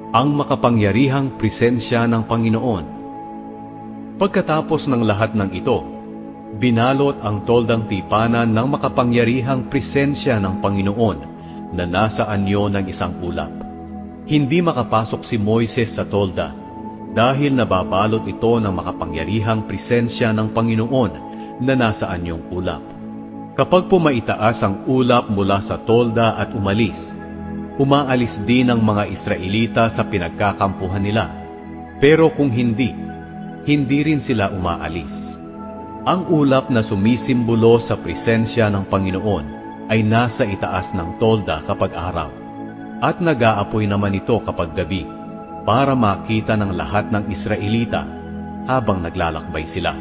ang makapangyarihang presensya ng Panginoon. Pagkatapos ng lahat ng ito, binalot ang toldang tipanan ng makapangyarihang presensya ng Panginoon na nasa anyo ng isang ulap. Hindi makapasok si Moises sa tolda dahil nababalot ito ng makapangyarihang presensya ng Panginoon na nasa anyong ulap. Kapag pumaitaas ang ulap mula sa tolda at umalis, umaalis din ang mga Israelita sa pinagkakampuhan nila. Pero kung hindi rin sila umaalis. Ang ulap na sumisimbolo sa presensya ng Panginoon ay nasa itaas ng tolda kapag araw, at nag-aapoy naman ito kapag gabi, para makita ng lahat ng Israelita habang naglalakbay sila.